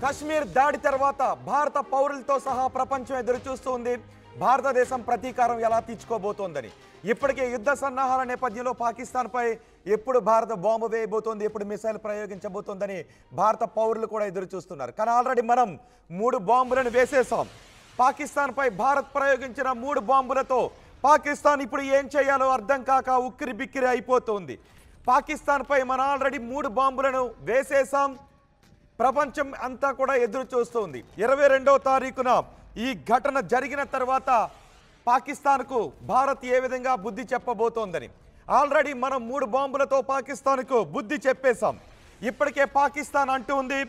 కశ్మీర్ దాడి తర్వాత భారత పౌరులతో సహా ప్రపంచం ఎదురు చూస్తుంది భారతదేశం ప్రతీకారం ఎలా తీర్చుకోబోతోందని. ఇప్పటికే యుద్ధ సన్నాహాల నేపథ్యంలో పాకిస్తాన్పై ఎప్పుడు భారత బాంబు వేయబోతోంది, ఎప్పుడు మిసైల్ ప్రయోగించబోతోందని భారత పౌరులు కూడా ఎదురు చూస్తున్నారు. కానీ ఆల్రెడీ మనం 3 బాంబులను వేసేసాం. పాకిస్తాన్పై భారత్ ప్రయోగించిన 3 బాంబులతో పాకిస్తాన్ ఇప్పుడు ఏం చేయాలో అర్థం కాక ఉక్కిరి బిక్కిరి అయిపోతుంది. పాకిస్తాన్పై మనం ఆల్రెడీ 3 బాంబులను వేసేసాం. ప్రపంచం అంతా కూడా ఎదురు చూస్తుంది. 22వ తారీఖున ఈ ఘటన జరిగిన తర్వాత పాకిస్తాన్కు భారత్ ఏ విధంగా బుద్ధి చెప్పబోతోందని. ఆల్రెడీ మనం 3 బాంబులతో పాకిస్తాన్కు బుద్ధి చెప్పేశాం. ఇప్పటికే పాకిస్తాన్ అంటుంది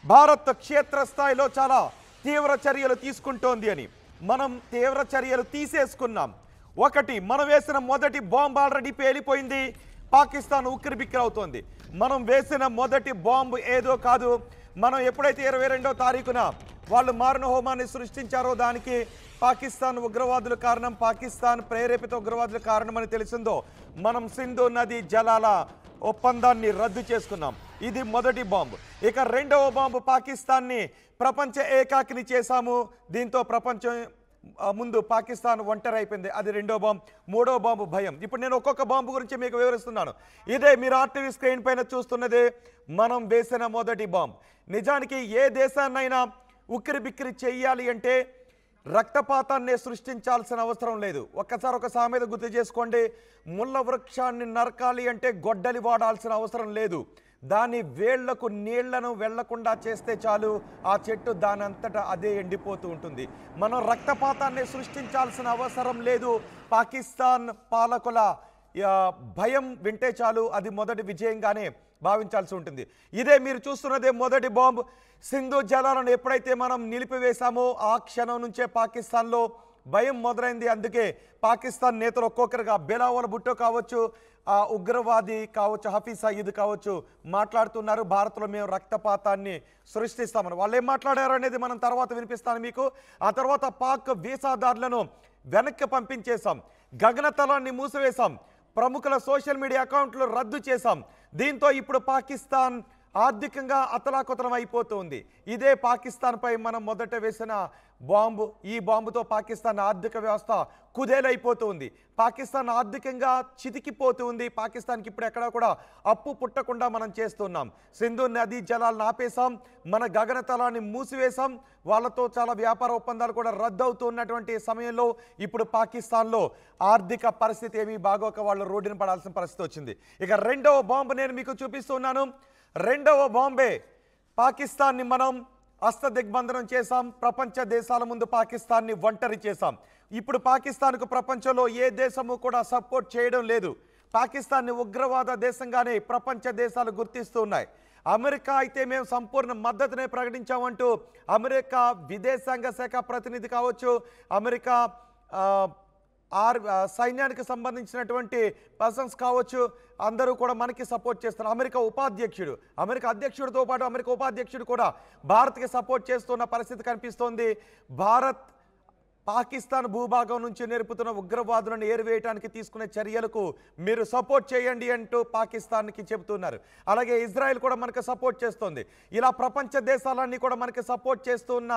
భారత్ క్షేత్రస్థాయిలో చాలా తీవ్ర చర్యలు తీసుకుంటోంది అని. మనం తీవ్ర చర్యలు తీసేసుకున్నాం. ఒకటి, మనం వేసిన మొదటి బాంబు ఆల్రెడీ పేలిపోయింది. పాకిస్తాన్ ఉక్కిరి బిక్కిరి అవుతోంది. మనం వేసిన మొదటి బాంబు ఏదో కాదు. మనం ఎప్పుడైతే 22వ తారీఖున వాళ్ళు మారణ హోమాన్ని సృష్టించారో దానికి పాకిస్తాన్ ఉగ్రవాదుల కారణం, పాకిస్తాన్ ప్రేరేపిత ఉగ్రవాదుల కారణమని తెలిసిందో మనం సింధు నది జలాల ఒప్పందాన్ని రద్దు చేసుకున్నాం. ఇది మొదటి బాంబు. ఇక రెండవ బాంబు పాకిస్తాన్ని ప్రపంచ ఏకాకిని చేశాము. దీంతో ప్రపంచం ముందు పాకిస్తాన్ ఒంటరి అయిపోయింది. అది రెండో బాంబు. మూడో బాంబు భయం. ఇప్పుడు నేను ఒక్కొక్క బాంబు గురించి మీకు వివరిస్తున్నాను. ఇదే మీరు ఆర్టీవీ స్క్రీన్ పైన చూస్తున్నదే మనం వేసిన మొదటి బాంబు. నిజానికి ఏ దేశాన్నైనా ఉక్కిరి బిక్కిరి చెయ్యాలి అంటే రక్తపాతాన్ని సృష్టించాల్సిన అవసరం లేదు. ఒక్కసారి ఒక సామెత గుర్తు చేసుకోండి. ముళ్ళ వృక్షాన్ని నరకాలి అంటే గొడ్డలి వాడాల్సిన అవసరం లేదు. దాని వేళ్లకు నీళ్లను వెళ్లకుండా చేస్తే చాలు, ఆ చెట్టు దాని అంతటా అదే ఎండిపోతూ ఉంటుంది. మనం రక్తపాతాన్ని సృష్టించాల్సిన అవసరం లేదు. పాకిస్తాన్ పాలకుల భయం వింటే చాలు, అది మొదటి విజయంగానే భావించాల్సి ఉంటుంది. ఇదే మీరు చూస్తున్నదే మొదటి బాంబు. సింధు జలాలను ఎప్పుడైతే మనం నిలిపివేశామో ఆ క్షణం నుంచే పాకిస్తాన్లో భయం మొదలైంది. అందుకే పాకిస్తాన్ నేతలు ఒక్కొక్కరుగా బిలావల్ భుట్టో కావచ్చు, ఉగ్రవాది కావచ్చు, హఫీజ్ సయీద్ కావచ్చు మాట్లాడుతున్నారు. భారత్లో మేము రక్తపాతాన్ని సృష్టిస్తామని. వాళ్ళు ఏం మాట్లాడారు అనేది మనం తర్వాత వినిపిస్తాను మీకు. ఆ తర్వాత పాక్ వీసాదారులను వెనక్కి పంపించేశాం, గగనతలాన్ని మూసివేశాం, ప్రముఖుల సోషల్ మీడియా అకౌంట్లు రద్దు చేశాం. దీంతో ఇప్పుడు పాకిస్తాన్ ఆర్థికంగా అతలాకుతలం అయిపోతుంది. ఇదే పాకిస్తాన్పై మనం మొదట వేసిన బాంబు. ఈ బాంబుతో పాకిస్తాన్ ఆర్థిక వ్యవస్థ కుదేలైపోతుంది. పాకిస్తాన్ ఆర్థికంగా చితికిపోతుంది. పాకిస్తాన్కి ఇప్పుడు ఎక్కడా కూడా అప్పు పుట్టకుండా మనం చేస్తున్నాం. సింధు నదీ జలాలను ఆపేశాం, మన గగనతలాన్ని మూసివేశాం. వాళ్ళతో చాలా వ్యాపార ఒప్పందాలు కూడా రద్దు అవుతున్నటువంటి సమయంలో ఇప్పుడు పాకిస్తాన్లో ఆర్థిక పరిస్థితి ఏమీ బాగోక వాళ్ళు రోడ్డున పడాల్సిన పరిస్థితి వచ్చింది. ఇక రెండవ బాంబు నేను మీకు చూపిస్తున్నాను. రెండవ బాంబే పాకిస్తాన్ని మనం హస్తదిగ్బంధనం చేశాం. ప్రపంచ దేశాల ముందు పాకిస్తాన్ని ఒంటరి చేశాం. ఇప్పుడు పాకిస్తాన్కు ప్రపంచంలో ఏ దేశము కూడా సపోర్ట్ చేయడం లేదు. పాకిస్తాన్ని ఉగ్రవాద దేశంగానే ప్రపంచ దేశాలు గుర్తిస్తూ ఉన్నాయి. అమెరికా అయితే మేము సంపూర్ణ మద్దతునే ప్రకటించామంటూ అమెరికా విదేశాంగ శాఖ ప్రతినిధి కావచ్చు, అమెరికా సైన్యానికి సంబంధించినటువంటి పర్సన్స్ కావచ్చు, అందరూ కూడా మనకి సపోర్ట్ చేస్తున్నారు. అమెరికా అధ్యక్షుడితో పాటు అమెరికా ఉపాధ్యక్షుడు కూడా భారత్కి సపోర్ట్ చేస్తున్న పరిస్థితి కనిపిస్తోంది. భారత్ పాకిస్తాన్ భూభాగం నుంచి నేర్పుతున్న ఉగ్రవాదులను ఏరివేయడానికి తీసుకునే చర్యలకు మీరు సపోర్ట్ చేయండి అంటూ పాకిస్తాన్కి చెబుతున్నారు. అలాగే ఇజ్రాయెల్ కూడా మనకు సపోర్ట్ చేస్తోంది. ఇలా ప్రపంచ దేశాలన్నీ కూడా మనకి సపోర్ట్ చేస్తున్న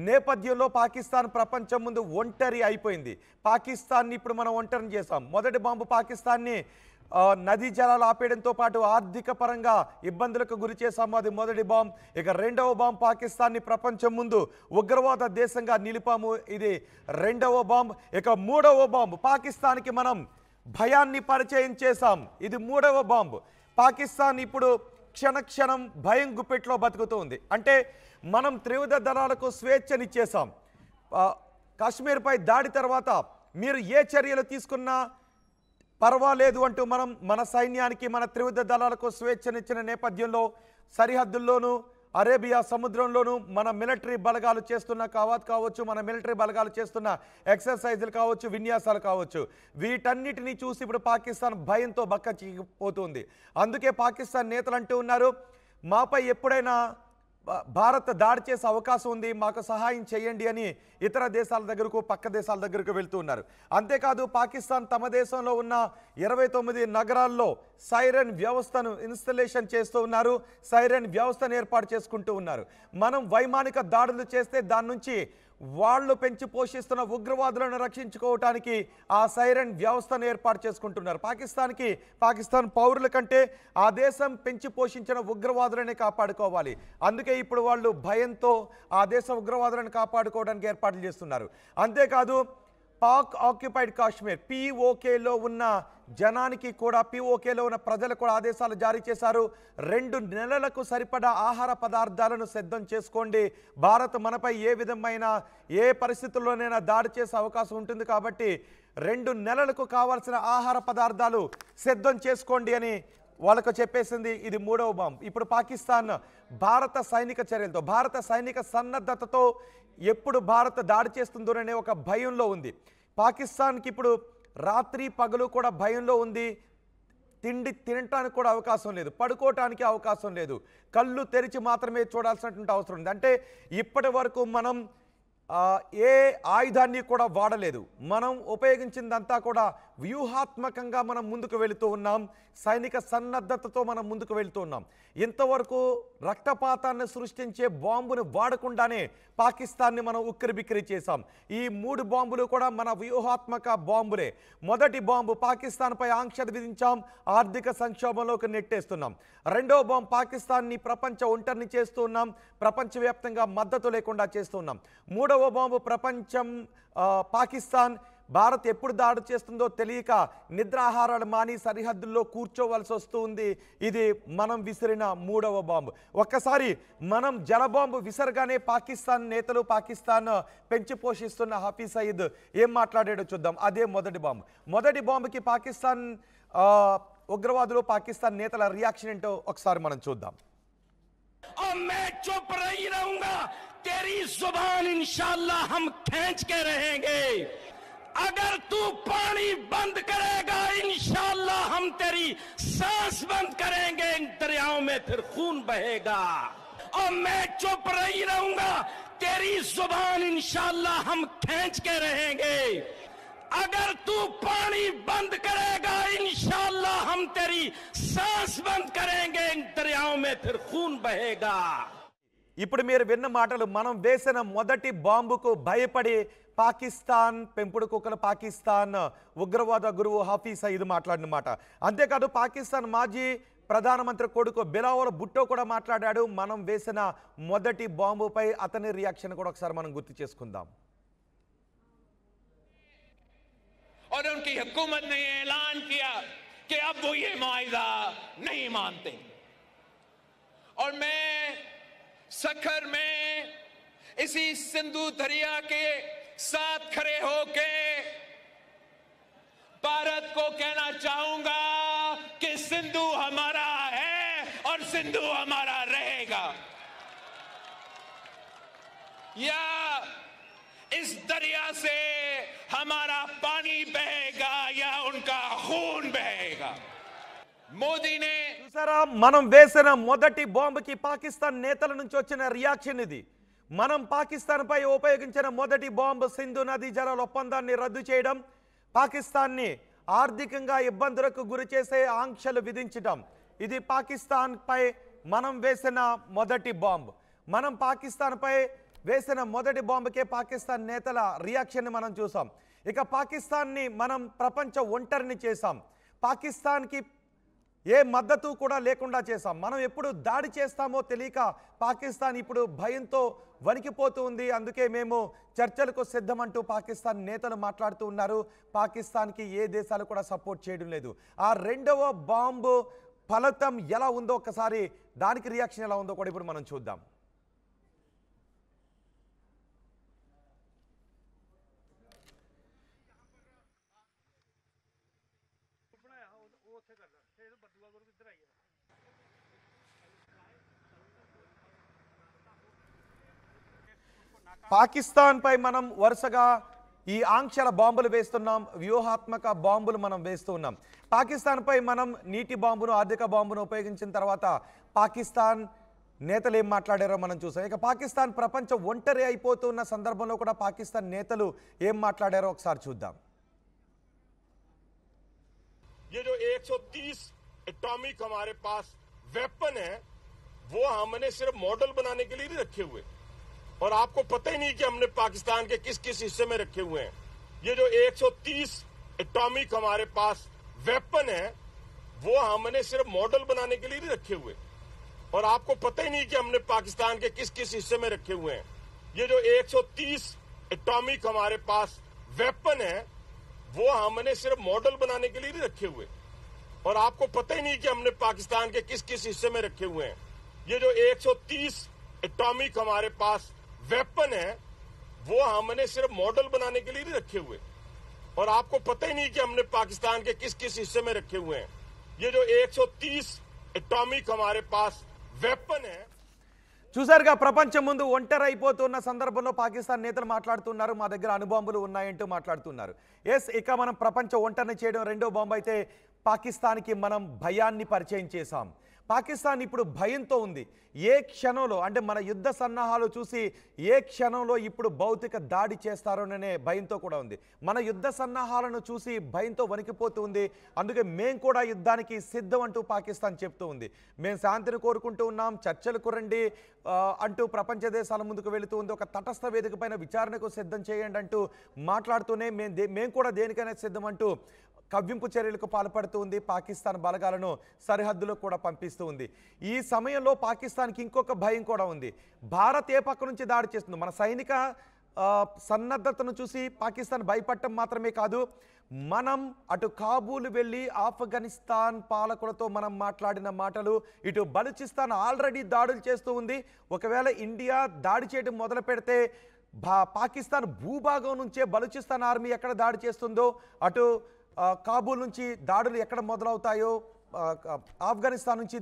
నేపథ్యంలో పాకిస్తాన్ ప్రపంచం ముందు ఒంటరి అయిపోయింది. పాకిస్తాన్ని ఇప్పుడు మనం ఒంటరిని చేశాం. మొదటి బాంబు పాకిస్తాన్ని నదీ జలాలు ఆపేయడంతో పాటు ఆర్థిక పరంగా ఇబ్బందులకు గురి చేశాము. అది మొదటి బాంబు. ఇక రెండవ బాంబు పాకిస్తాన్ని ప్రపంచం ముందు ఉగ్రవాద దేశంగా నిలిపాము. ఇది రెండవ బాంబు. ఇక మూడవ బాంబు పాకిస్తాన్కి మనం భయాన్ని పరిచయం చేశాం. ఇది మూడవ బాంబు. పాకిస్తాన్ ఇప్పుడు క్షణక్షణం భయం గుప్పెట్లో బతుకుతుంది. అంటే మనం త్రివిధ దళాలకు స్వేచ్ఛనిచ్చేసాం. కాశ్మీర్పై దాడి తర్వాత మీరు ఏ చర్యలు తీసుకున్నా పర్వాలేదు అంటూ మనం మన సైన్యానికి, మన త్రివిధ దళాలకు స్వేచ్ఛనిచ్చిన నేపథ్యంలో సరిహద్దుల్లోనూ అరేబియా సముద్రంలోనూ మన మిలిటరీ బలగాలు చేస్తున్న కావచ్చు, మన మిలిటరీ బలగాలు చేస్తున్న ఎక్సర్సైజులు కావచ్చు, విన్యాసాలు కావచ్చు, వీటన్నిటినీ చూసి ఇప్పుడు పాకిస్తాన్ భయంతో బక్క చిక్కిపోతుంది. అందుకే పాకిస్తాన్ నేతలు అంటూ ఉన్నారు, మాపై ఎప్పుడైనా భారత్ దాడి చేసే అవకాశం ఉంది, మాకు సహాయం చేయండి అని ఇతర దేశాల దగ్గరకు, పక్క దేశాల దగ్గరకు వెళ్తూ ఉన్నారు. అంతేకాదు పాకిస్తాన్ తమ దేశంలో ఉన్న 29 నగరాల్లో సైరన్ వ్యవస్థను ఇన్స్టలేషన్ చేస్తూ ఉన్నారు, సైరన్ వ్యవస్థను ఏర్పాటు చేసుకుంటూ ఉన్నారు. మనం వైమానిక దాడులు చేస్తే దాని నుంచి వాళ్ళు పెంచి పోషిస్తున్న ఉగ్రవాదులను రక్షించుకోవటానికి ఆ సైరన్ వ్యవస్థను ఏర్పాటు చేసుకుంటున్నారు. పాకిస్తాన్ పౌరుల కంటే ఆ దేశం పెంచి పోషించిన ఉగ్రవాదులనే కాపాడుకోవాలి. అందుకే ఇప్పుడు వాళ్ళు భయంతో ఆ దేశ ఉగ్రవాదులను కాపాడుకోవడానికి ఏర్పాట్లు చేస్తున్నారు. అంతేకాదు పాక్ ఆక్యుపైడ్ కాశ్మీర్ POKలో ఉన్న జనానికి కూడా, POKలో ఉన్న ప్రజలకు కూడా ఆదేశాలు జారీ చేశారు. 2 నెలలకు సరిపడా ఆహార పదార్థాలను సిద్ధం చేసుకోండి. భారత్ మనపై ఏ విధమైన ఏ పరిస్థితుల్లోనైనా దాడి చేసే అవకాశం ఉంటుంది కాబట్టి 2 నెలలకు కావాల్సిన ఆహార పదార్థాలు సిద్ధం చేసుకోండి అని వాళ్ళకు చెప్పేసింది. ఇది 3వ బాంబు. ఇప్పుడు పాకిస్తాన్ భారత సైనిక చర్యలతో, భారత సైనిక సన్నద్ధతతో ఎప్పుడు భారత్ దాడి చేస్తుందోననే ఒక భయంలో ఉంది. పాకిస్తాన్కి ఇప్పుడు రాత్రి పగలు కూడా భయంలో ఉంది. తిండి తినటానికి కూడా అవకాశం లేదు, పడుకోవటానికి అవకాశం లేదు, కళ్ళు తెరిచి మాత్రమే చూడాల్సినటువంటి అవసరం ఉంది. అంటే ఇప్పటి వరకు మనం ఏ ఆయుధాన్ని కూడా వాడలేదు, మనం ఉపయోగించిందంతా కూడా వ్యూహాత్మకంగా మనం ముందుకు వెళుతూ ఉన్నాం, సైనిక సన్నద్ధతతో మనం ముందుకు వెళుతూ ఉన్నాం. ఇంతవరకు రక్తపాతాన్ని సృష్టించే బాంబును వాడకుండానే పాకిస్తాన్ని మనం ఉక్కిరిబిక్కిరి చేశాం. ఈ 3 బాంబులు కూడా మన వ్యూహాత్మక బాంబులే. మొదటి బాంబు పాకిస్తాన్పై ఆంక్షలు విధించాం, ఆర్థిక సంక్షోభంలోకి నెట్టేస్తున్నాం. రెండో బాంబు పాకిస్తాన్ని ప్రపంచ ఒంటరిని చేస్తూ ఉన్నాం, ప్రపంచవ్యాప్తంగా మద్దతు లేకుండా చేస్తున్నాం. మూడవ బాంబు పాకిస్తాన్ భారత్ ఎప్పుడు దాడి చేస్తుందో తెలియక నిద్రాహారాలు మాని సరిహద్దుల్లో కూర్చోవలసి వస్తుంది. ఇది మనం విసిరిన 3వ బాంబు. ఒక్కసారి మనం జలబాంబు విసరగానే పాకిస్తాన్ నేతలు, పాకిస్తాన్ పెంచి పోషిస్తున్న హఫీజ్ సయీద్ ఏం మాట్లాడాడో చూద్దాం. అదే మొదటి బాంబుకి పాకిస్తాన్ ఉగ్రవాదులు, పాకిస్తాన్ నేతల రియాక్షన్ ఏంటో ఒకసారి మనం చూద్దాం. और मैं चुप नहीं रहूंगा, तेरी जुबान इंशाअल्लाह हम खींच के रहेंगे। अगर तू पानी बंद करेगा इंशाअल्लाह हम तेरी सांस बंद करेंगे, इन दरियाओं में फिर खून बहेगा। और मैं चुप नहीं रहूंगा, तेरी जुबान इंशाअल्लाह हम खींच के रहेंगे। अगर तू पानी बंद करेगा इंशाअल्लाह हम तेरी सांस बंद करेंगे, इन दरियाओं में फिर खून बहेगा। ఇప్పుడు మీరు విన్న మాటలు మనం వేసిన మొదటి బాంబుకు భయపడి పాకిస్తాన్ పెంపుడు కుక్కల పాకిస్తాన్ ఉగ్రవాద గురువు హఫీజ్ సయీద్ మాట్లాడిన మాట. అంతేకాదు పాకిస్తాన్ మాజీ ప్రధానమంత్రి కొడుకు బిలావల్ భుట్టో కూడా మాట్లాడాడు. మనం వేసిన మొదటి బాంబుపై అతని రియాక్షన్ కూడా ఒకసారి మనం గుర్తు చేసుకుందాం. और उनकी हुकूमत ने ऐलान किया कि अब वो ये मुआहिदा नहीं मानते। और मैं सखर में इसी सिंधु दरिया के साथ खड़े होके भारत को कहना चाहूंगा कि सिंधु हमारा है और सिंधु हमारा रहेगा। या इस दरिया से हमारा पानी बहेगा या उनका खून बहेगा। మోదీ నే చూసారా, మనం వేసిన మొదటి బాంబుకి పాకిస్తాన్ నేతల నుంచి వచ్చిన రియాక్షన్ ఇది. మనం పాకిస్తాన్ పై ఉపయోగించిన మొదటి బాంబు సింధు నదీ జలాల ఒప్పందాన్ని రద్దు చేయడం, పాకిస్తాన్ని ఆర్థికంగా ఇబ్బందులకు గురి చేసే ఆంక్షలు విధించడం. ఇది పాకిస్తాన్ పై మనం వేసిన మొదటి బాంబు. మనం పాకిస్తాన్ పై వేసిన మొదటి బాంబుకే పాకిస్తాన్ నేతల రియాక్షన్ మనం చూసాం. ఇక పాకిస్తాన్ని మనం ప్రపంచ ఒంటరిని చేశాం, పాకిస్తాన్కి ఏ మద్దతు కూడా లేకుండా చేశాం. మనం ఎప్పుడు దాడి చేస్తామో తెలియక పాకిస్తాన్ ఇప్పుడు భయంతో వణికిపోతూ ఉంది. అందుకే మేము చర్చలకు సిద్ధమంటూ పాకిస్తాన్ నేతలు మాట్లాడుతూ ఉన్నారు. పాకిస్తాన్కి ఏ దేశాలు కూడా సపోర్ట్ చేయడం లేదు. ఆ రెండవ బాంబు ఫలితం ఎలా ఉందో ఒకసారి, దానికి రియాక్షన్ ఎలా ఉందో కూడా ఇప్పుడు మనం చూద్దాం. పాకిస్తాన్ పై మనం వరుసగా ఈ ఆంక్షల బాంబులు వేస్తున్నాం, వ్యూహాత్మక బాంబులు మనం వేస్తూ ఉన్నాం. పాకిస్తాన్ పై మనం నీటి బాంబును, ఆర్థిక బాంబును ఉపయోగించిన తర్వాత పాకిస్తాన్ నేతలు ఏం మాట్లాడారో మనం చూసాం. ఇక పాకిస్తాన్ ప్రపంచం ఒంటరి అయిపోతున్న సందర్భంలో కూడా పాకిస్తాన్ నేతలు ఏం మాట్లాడారో ఒకసారి చూద్దాం. ये जो 130 एटॉमिक हमारे पास वेपन है वो हमने सिर्फ मॉडल बनाने के लिए नहीं रखे हुए, और आपको पता ही नहीं कि हमने पाकिस्तान के किस किस हिस्से में रखे हुए हैं. ये जो 130 एटॉमिक हमारे पास वेपन है वो हमने सिर्फ मॉडल बनाने के लिए नहीं रखे हुए, और आपको पता ही नहीं कि हमने पाकिस्तान के किस किस हिस्से में रखे हुए हैं. ये जो 130 एटॉमिक हमारे पास वेपन है वो हमने सिर्फ मॉडल बनाने के लिए नहीं रखे हुए, और आपको पता ही नहीं कि हमने पाकिस्तान के किस किस हिस्से में रखे हुए हैं. ये जो 130 एटॉमिक हमारे पास वेपन है वो हमने सिर्फ मॉडल बनाने के लिए नहीं रखे हुए, और आपको पता ही नहीं कि हमने पाकिस्तान के किस किस हिस्से में रखे हुए हैं. ये जो 130 एटॉमिक हमारे पास वेपन है. చూసారుగా ప్రపంచం ముందు ఒంటరి అయిపోతున్న సందర్భంలో పాకిస్తాన్ నేతలు మాట్లాడుతున్నారు, మా దగ్గర అణుబాంబులు ఉన్నాయంటూ మాట్లాడుతున్నారు. ఇక మనం ప్రపంచ ఒంటరిని చేయడం రెండో బాంబు అయితే పాకిస్తాన్కి మనం భయాన్ని పరిచయం చేశాం. పాకిస్తాన్ ఇప్పుడు భయంతో ఉంది. ఏ క్షణంలో అంటే మన యుద్ధ సన్నాహాలు చూసి ఏ క్షణంలో ఇప్పుడు భౌతిక దాడి చేస్తారోననే భయంతో కూడా ఉంది. మన యుద్ధ సన్నాహాలను చూసి భయంతో వణికిపోతూ ఉంది. అందుకే మేం కూడా యుద్ధానికి సిద్ధం అంటూ పాకిస్తాన్ చెప్తూ ఉంది. మేము శాంతిని కోరుకుంటూ ఉన్నాం, చర్చలకు రండి అంటూ ప్రపంచ దేశాల ముందుకు వెళుతూ ఉంది. ఒక తటస్థ వేదిక పైన విచారణకు సిద్ధం చేయండి అంటూ మాట్లాడుతూనే మేము కూడా దేనికైనా సిద్ధం అంటూ కవ్వింపు చర్యలకు పాల్పడుతూ ఉంది. పాకిస్తాన్ బలగాలను సరిహద్దులో కూడా పంపిస్తూ ఉంది. ఈ సమయంలో పాకిస్తాన్కి ఇంకొక భయం కూడా ఉంది. భారత్ ఏ పక్క నుంచి దాడి చేస్తుంది, మన సైనిక సన్నద్ధతను చూసి పాకిస్తాన్ భయపడటం మాత్రమే కాదు, మనం అటు కాబూల్ వెళ్ళి ఆఫ్ఘనిస్తాన్ పాలకులతో మనం మాట్లాడిన మాటలు, ఇటు బలూచిస్తాన్ ఆల్రెడీ దాడులు చేస్తూ ఉంది. ఒకవేళ ఇండియా దాడి చేయడం మొదలు పెడితే పాకిస్తాన్ భూభాగం నుంచే బలూచిస్తాన్ ఆర్మీ ఎక్కడ దాడి చేస్తుందో, అటు కాబూల్ నుంచి దాడులు ఎక్కడ మొదలవుతాయో, ఆఫ్ఘనిస్తాన్ నుంచి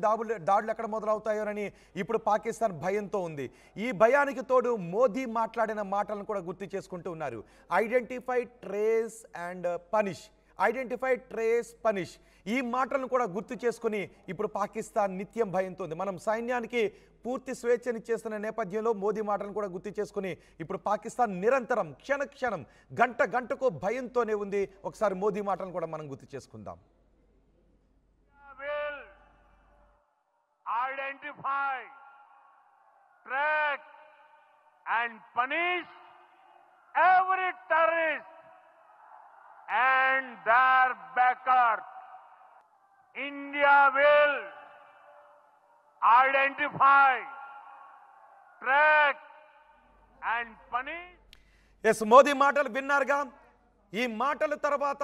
దాడులు ఎక్కడ మొదలవుతాయోనని ఇప్పుడు పాకిస్తాన్ భయంతో ఉంది. ఈ భయానికి తోడు మోదీ మాట్లాడిన మాటలను కూడా గుర్తు చేసుకుంటూ ఉన్నారు. Identify, trace and punish, identify, trace, punish. ఈ మాటలను కూడా గుర్తు చేసుకుని ఇప్పుడు పాకిస్తాన్ నిత్యం భయంతో ఉంది. మనం సైన్యానికి పూర్తి స్వేచ్ఛనిచ్చేస్తున్న నేపథ్యంలో మోదీ మాటలను కూడా గుర్తు చేసుకుని ఇప్పుడు పాకిస్తాన్ నిరంతరం క్షణ క్షణం గంట గంటకు భయంతోనే ఉంది. ఒకసారి మోదీ మాటలను కూడా మనం గుర్తు చేసుకుందాం. Identify, track and punish every terrorist and their backers. India will identify, track and punish. Modi మాటలు విన్నారుగా. ఈ మాటల తర్వాత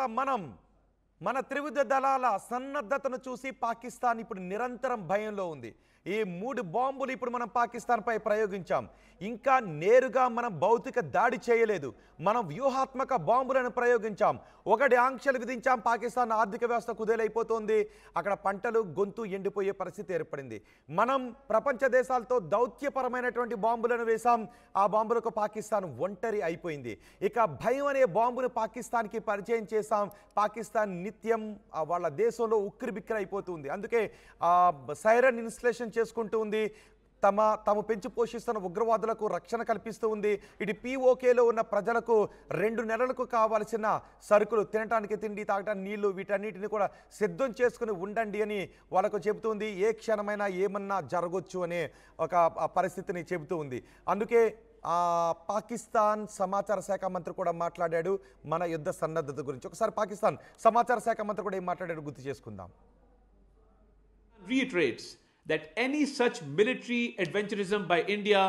మన త్రివిధ దళాల సన్నద్ధతను చూసి పాకిస్తాన్ ఇప్పుడు నిరంతరం భయంలో ఉంది. ఈ 3 బాంబులు ఇప్పుడు మనం పాకిస్తాన్పై ప్రయోగించాం. ఇంకా నేరుగా మనం భౌతిక దాడి చేయలేదు, మనం వ్యూహాత్మక బాంబులను ప్రయోగించాం. ఒకటి ఆంక్షలు విధించాం. పాకిస్తాన్ ఆర్థిక వ్యవస్థ కుదేలైపోతుంది, అక్కడ పంటలు గొంతు ఎండిపోయే పరిస్థితి ఏర్పడింది. మనం ప్రపంచ దేశాలతో దౌత్యపరమైనటువంటి బాంబులను వేశాం. ఆ బాంబులకు పాకిస్తాన్ ఒంటరి అయిపోయింది. ఇక భయం అనే బాంబును పాకిస్తాన్కి పరిచయం చేశాం. పాకిస్తాన్ నిత్యం వాళ్ళ దేశంలో ఉక్కిరిబిక్కిరి అయిపోతుంది. అందుకే సైరన్ ఇన్స్టలేషన్ చేసుకుంటూ ఉంది. తమ పెంచి పోషిస్తున్న ఉగ్రవాదులకు రక్షణ కల్పిస్తూ ఉంది. ఇటు POKలో ఉన్న ప్రజలకు 2 నెలలకు కావాల్సిన సరుకులు, తినడానికి తిండి, తాగడానికి నీళ్లు, వీటన్నిటిని కూడా సిద్ధం చేసుకుని ఉండండి అని వాళ్ళకు చెబుతుంది. ఏ క్షణమైనా ఏమన్నా జరగొచ్చు అనే ఒక పరిస్థితిని చెబుతూ ఉంది. అందుకే పాకిస్తాన్ సమాచార శాఖ మంత్రి కూడా మాట్లాడాడు మన యుద్ధ సన్నద్ధత గురించి. ఒకసారి పాకిస్తాన్ సమాచార శాఖ మంత్రి కూడా ఏం మాట్లాడాడు గుర్తు చేసుకుందాం. Reiterates that any such military adventurism by India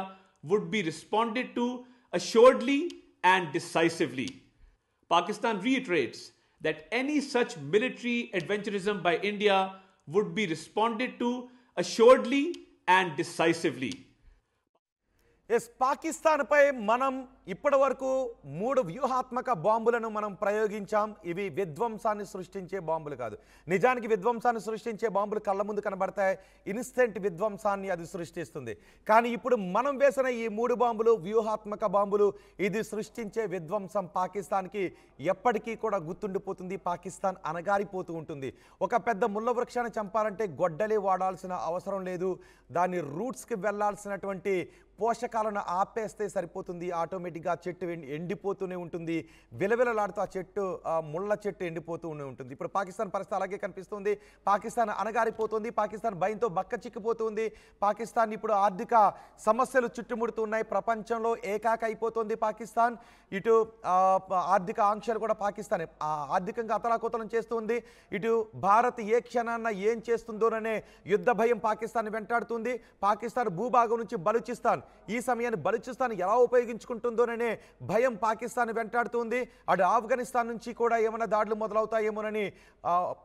would be responded to assuredly and decisively. Pakistan reiterates that any such military adventurism by India would be responded to assuredly and decisively. పాకిస్తాన్పై మనం ఇప్పటి వరకు 3 వ్యూహాత్మక బాంబులను మనం ప్రయోగించాం. ఇవి విధ్వంసాన్ని సృష్టించే బాంబులు కాదు. నిజానికి విధ్వంసాన్ని సృష్టించే బాంబులు కళ్ళ ముందు కనబడతాయి. ఇన్స్టెంట్ విధ్వంసాన్ని అది సృష్టిస్తుంది. కానీ ఇప్పుడు మనం వేసిన ఈ 3 బాంబులు వ్యూహాత్మక బాంబులు, ఇది సృష్టించే విధ్వంసం పాకిస్తాన్కి ఎప్పటికీ కూడా గుర్తుండిపోతుంది. పాకిస్తాన్ అనగారిపోతూ ఉంటుంది. ఒక పెద్ద ముళ్ళ వృక్షాన్ని చంపాలంటే గొడ్డలి వాడాల్సిన అవసరం లేదు. దాని రూట్స్కి వెళ్లాల్సినటువంటి పోషకాలను ఆపేస్తే సరిపోతుంది. ఆటోమేటిక్గా చెట్టు ఎండిపోతూనే ఉంటుంది. విలవిలలాడుతూ ఆ చెట్టు, ముళ్ళ చెట్టు ఎండిపోతూనే ఉంటుంది. ఇప్పుడు పాకిస్తాన్ పరిస్థితి అలాగే కనిపిస్తుంది. పాకిస్తాన్ అనగారిపోతుంది. పాకిస్తాన్ భయంతో బక్క చిక్కిపోతుంది. పాకిస్తాన్ ఇప్పుడు ఆర్థిక సమస్యలు చుట్టుముడుతున్నాయి. ప్రపంచంలో ఏకాక అయిపోతుంది పాకిస్తాన్. ఇటు ఆర్థిక ఆంక్షలు కూడా పాకిస్తాన్ ఆర్థికంగా అతలాకుతలం చేస్తుంది. ఇటు భారత్ ఏ క్షణాన్న ఏం చేస్తుందోననే యుద్ధ భయం పాకిస్తాన్ వెంటాడుతుంది. పాకిస్తాన్ భూభాగం నుంచి బలూచిస్తాన్, ఈ సమయాన్ని బలూచిస్తాన్ ఎలా ఉపయోగించుకుంటుందోననే భయం పాకిస్తాన్ వెంటాడుతుంది. అటు ఆఫ్ఘనిస్తాన్ నుంచి కూడా ఏమైనా దాడులు మొదలవుతాయేమోనని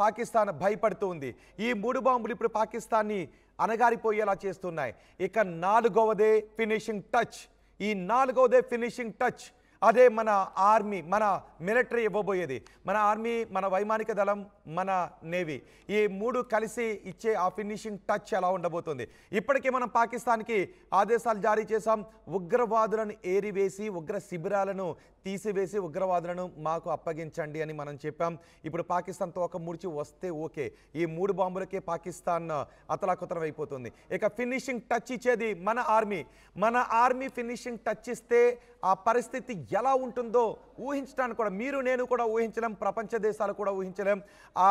పాకిస్తాన్ భయపడుతుంది. ఈ 3 బాంబులు ఇప్పుడు పాకిస్తాన్ని అనగారిపోయేలా చేస్తున్నాయి. ఇక 4వదే ఫినిషింగ్ టచ్. ఈ 4వదే ఫినిషింగ్ టచ్ అదే మన ఆర్మీ, మన మిలిటరీ ఇవ్వబోయేది. మన ఆర్మీ, మన వైమానిక దళం, మన నేవీ, ఈ 3 కలిసి ఇచ్చే ఆ ఫినిషింగ్ టచ్ ఎలా ఉండబోతుంది. ఇప్పటికే మనం పాకిస్తాన్కి ఆదేశాలు జారీ చేశాం. ఉగ్రవాదులను ఏరివేసి, ఉగ్ర శిబిరాలను తీసివేసి ఉగ్రవాదులను మాకు అప్పగించండి అని మనం చెప్పాం. ఇప్పుడు పాకిస్తాన్ తోక ముడిచి వస్తే ఓకే. ఈ 3 బాంబులకే పాకిస్తాన్ అతలాకుతలం అయిపోతుంది. ఇక ఫినిషింగ్ టచ్ ఇచ్చేది మన ఆర్మీ. మన ఆర్మీ ఫినిషింగ్ టచ్ ఇస్తే ఆ పరిస్థితి ఎలా ఉంటుందో ఊహించడానికి కూడా మీరు నేను కూడా ఊహించలేం. ప్రపంచ దేశాలు కూడా ఊహించలేం. ఆ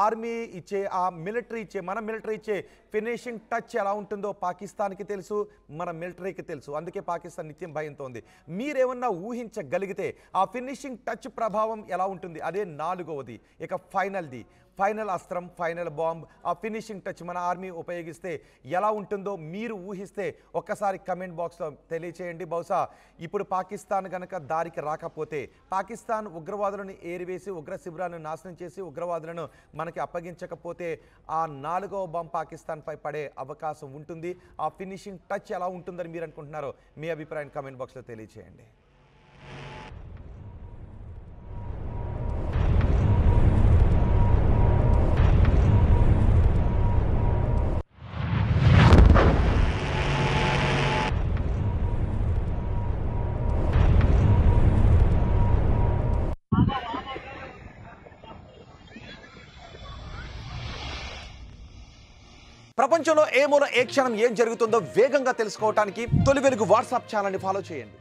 ఆర్మీ ఇచ్చే, ఆ మిలిటరీ ఇచ్చే, మన మిలిటరీ ఇచ్చే ఫినిషింగ్ టచ్ ఎలా ఉంటుందో పాకిస్తాన్కి తెలుసు, మన మిలిటరీకి తెలుసు. అందుకే పాకిస్తాన్ నిత్యం భయంతో ఉంది. మీరేమన్నా ఊహించగలిగితే ఆ ఫినిషింగ్ టచ్ ప్రభావం ఎలా ఉంటుంది? అదే 4వది. ఇక ఫైనల్ అస్త్రం, ఫైనల్ బాంబ్, ఆ ఫినిషింగ్ టచ్ మన ఆర్మీ ఉపయోగిస్తే ఎలా ఉంటుందో మీరు ఊహిస్తే ఒక్కసారి కమెంట్ బాక్స్లో తెలియచేయండి. బహుశా ఇప్పుడు పాకిస్తాన్ గనక దారికి రాకపోతే, పాకిస్తాన్ ఉగ్రవాదులను ఏరివేసి ఉగ్ర శిబిరాలను నాశనం చేసి ఉగ్రవాదులను మనకి అప్పగించకపోతే ఆ 4వ బాంబ్ పాకిస్తాన్పై పడే అవకాశం ఉంటుంది. ఆ ఫినిషింగ్ టచ్ ఎలా ఉంటుందని మీరు అనుకుంటున్నారో మీ అభిప్రాయాన్ని కమెంట్ బాక్స్లో తెలియచేయండి. ప్రపంచంలో ఏ మూల ఏ క్షణం ఏం జరుగుతుందో వేగంగా తెలుసుకోవడానికి తొలి వెలుగు వాట్సాప్ ఛానల్ని ఫాలో చేయండి.